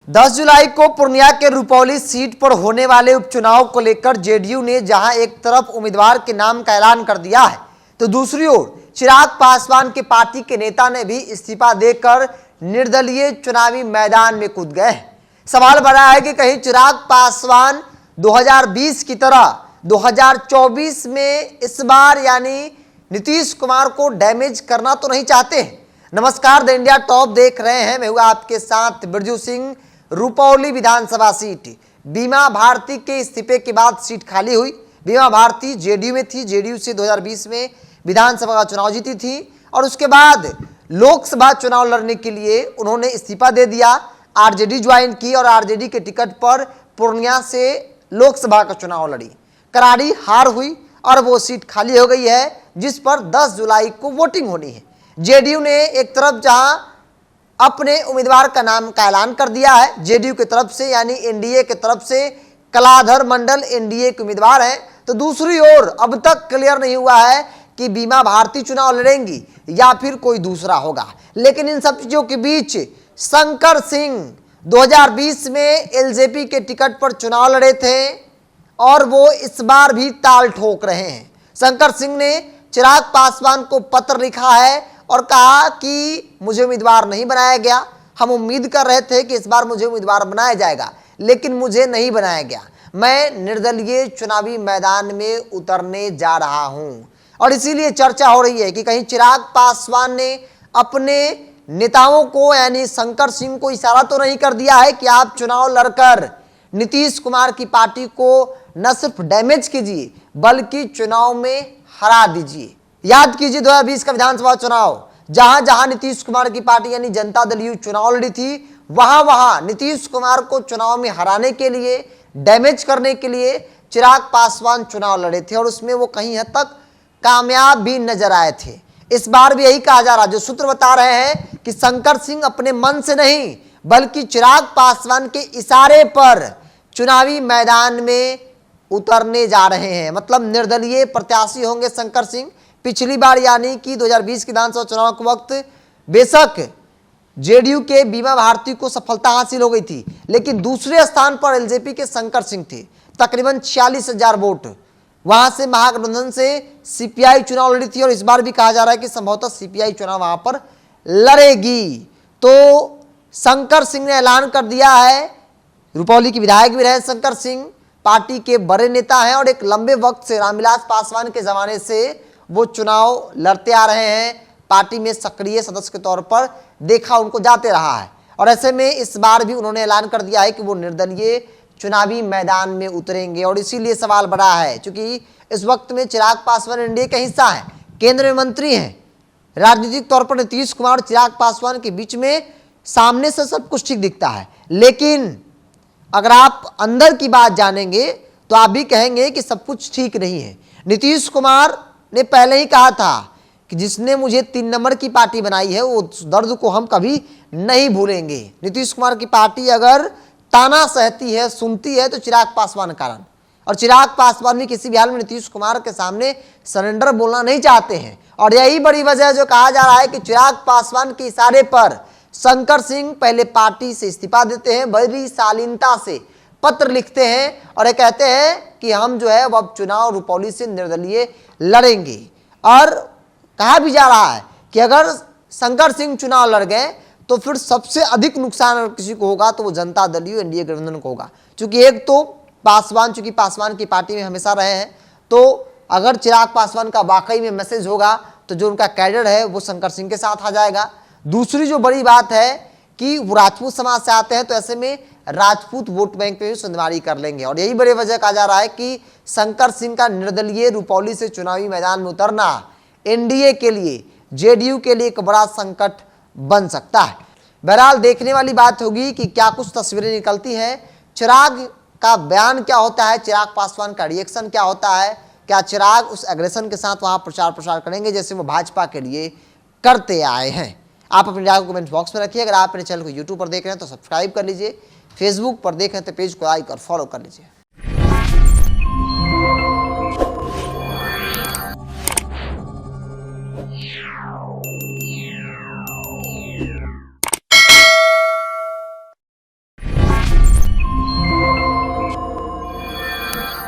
10 जुलाई को पूर्णिया के रुपौली सीट पर होने वाले उपचुनाव को लेकर जेडीयू ने जहां एक तरफ उम्मीदवार के नाम का ऐलान कर दिया है, तो दूसरी ओर चिराग पासवान के पार्टी के नेता ने भी इस्तीफा देकर निर्दलीय चुनावी मैदान में कूद गए हैं। सवाल बड़ा है कि कहीं चिराग पासवान 2020 की तरह 2024 में इस बार यानी नीतीश कुमार को डैमेज करना तो नहीं चाहते हैं। नमस्कार, द इंडिया टॉप देख रहे हैं, मैं हूं आपके साथ बिरजू सिंह। रुपौली विधानसभा सीट बीमा भारती के इस्तीफे के बाद सीट खाली हुई। बीमा भारती जेडीयू में थी, जेडीयू से 2020 में विधानसभा का चुनाव जीती थी और उसके बाद लोकसभा चुनाव लड़ने के लिए उन्होंने इस्तीफा दे दिया, आरजेडी ज्वाइन की और आरजेडी के टिकट पर पूर्णिया से लोकसभा का चुनाव लड़ी। करारी हार हुई और वो सीट खाली हो गई है, जिस पर 10 जुलाई को वोटिंग होनी है। जेडीयू ने एक तरफ जहां अपने उम्मीदवार का नाम का ऐलान कर दिया है, जेडीयू की तरफ से यानी एनडीए की तरफ से कलाधर मंडल एनडीए के उम्मीदवार हैं, तो दूसरी ओर अब तक क्लियर नहीं हुआ है कि बीमा भारती चुनाव लड़ेंगी या फिर कोई दूसरा होगा। लेकिन इन सब चीजों के बीच शंकर सिंह 2020 में एलजेपी के टिकट पर चुनाव लड़े थे और वो इस बार भी ताल ठोक रहे हैं। शंकर सिंह ने चिराग पासवान को पत्र लिखा है और कहा कि मुझे उम्मीदवार नहीं बनाया गया। हम उम्मीद कर रहे थे कि इस बार मुझे उम्मीदवार बनाया जाएगा, लेकिन मुझे नहीं बनाया गया। मैं निर्दलीय चुनावी मैदान में उतरने जा रहा हूं और इसीलिए चर्चा हो रही है कि कहीं चिराग पासवान ने अपने नेताओं को यानी शंकर सिंह को इशारा तो नहीं कर दिया है कि आप चुनाव लड़कर नीतीश कुमार की पार्टी को न सिर्फ डैमेज कीजिए बल्कि चुनाव में हरा दीजिए। याद कीजिए 2020 का विधानसभा चुनाव, जहां जहां नीतीश कुमार की पार्टी यानी जनता दल यू चुनाव लड़ी थी, वहां वहां नीतीश कुमार को चुनाव में हराने के लिए, डैमेज करने के लिए चिराग पासवान चुनाव लड़े थे और उसमें वो कहीं हद तक कामयाब भी नजर आए थे। इस बार भी यही कहा जा रहा है, जो सूत्र बता रहे हैं कि शंकर सिंह अपने मन से नहीं बल्कि चिराग पासवान के इशारे पर चुनावी मैदान में उतरने जा रहे हैं। मतलब निर्दलीय प्रत्याशी होंगे शंकर सिंह। पिछली बार यानी कि 2020 के विधानसभा चुनाव के वक्त बेशक जेडीयू के बीमा भारती को सफलता हासिल हो गई थी, लेकिन दूसरे स्थान पर एलजेपी के शंकर सिंह थे। तकरीबन 46,000 वोट वहां से महागठबंधन से सीपीआई चुनाव लड़ी थी और इस बार भी कहा जा रहा है कि संभवतः सीपीआई चुनाव वहां पर लड़ेगी। तो शंकर सिंह ने ऐलान कर दिया है, रुपौली के विधायक भी रहे शंकर सिंह, पार्टी के बड़े नेता हैं और एक लंबे वक्त से रामविलास पासवान के जमाने से वो चुनाव लड़ते आ रहे हैं। पार्टी में सक्रिय सदस्य के तौर पर देखा उनको जाते रहा है और ऐसे में इस बार भी उन्होंने ऐलान कर दिया है कि वो निर्दलीय चुनावी मैदान में उतरेंगे। और इसीलिए सवाल बड़ा है, क्योंकि इस वक्त में चिराग पासवान एनडीए का हिस्सा है, केंद्र में मंत्री हैं, राजनीतिक तौर पर नीतीश कुमार और चिराग पासवान के बीच में सामने से सब कुछ ठीक दिखता है, लेकिन अगर आप अंदर की बात जानेंगे तो आप भी कहेंगे कि सब कुछ ठीक नहीं है। नीतीश कुमार ने पहले ही कहा था कि जिसने मुझे 3 नंबर की पार्टी बनाई है वो दर्द को हम कभी नहीं भूलेंगे। नीतीश कुमार की पार्टी अगर ताना सहती है, सुनती है, तो चिराग पासवान के कारण, और चिराग पासवान भी किसी भी हाल में नीतीश कुमार के सामने सरेंडर बोलना नहीं चाहते हैं। और यही बड़ी वजह है जो कहा जा रहा है कि चिराग पासवान के इशारे पर शंकर सिंह पहले पार्टी से इस्तीफा देते हैं, बड़ी शालीनता से पत्र लिखते हैं और ये कहते हैं कि हम जो है वो अब चुनाव रुपौली से निर्दलीय लड़ेंगे। और कहा भी जा रहा है कि अगर शंकर सिंह चुनाव लड़ गए तो फिर सबसे अधिक नुकसान अगर किसी को होगा तो वो जनता दल यू एनडीए गठबंधन को होगा, क्योंकि एक तो पासवान चूंकि पासवान की पार्टी में हमेशा रहे हैं, तो अगर चिराग पासवान का वाकई में मैसेज होगा तो जो उनका कैडर है वो शंकर सिंह के साथ आ जाएगा। दूसरी जो बड़ी बात है कि वो राजपूत समाज से आते हैं, तो ऐसे में राजपूत वोट बैंक पे भी सुनवाई कर लेंगे और यही बड़ी वजह कहा जा रहा है कि शंकर सिंह का निर्दलीय रुपौली से चुनावी मैदान में उतरना एनडीए के लिए, जेडीयू के लिए एक बड़ा संकट बन सकता है। बहरहाल देखने वाली बात होगी कि क्या कुछ तस्वीरें निकलती हैं, चिराग का बयान क्या होता है, चिराग पासवान का रिएक्शन क्या होता है, क्या चिराग उस एग्रेशन के साथ वहां प्रचार प्रसार करेंगे जैसे वो भाजपा के लिए करते आए हैं। आप अपनी राय को कमेंट बॉक्स में रखिए। अगर आप मेरे चैनल को यूट्यूब पर देख रहे हैं तो सब्सक्राइब कर लीजिए, फेसबुक पर देख रहे हैं तो पेज को लाइक और फॉलो कर लीजिए।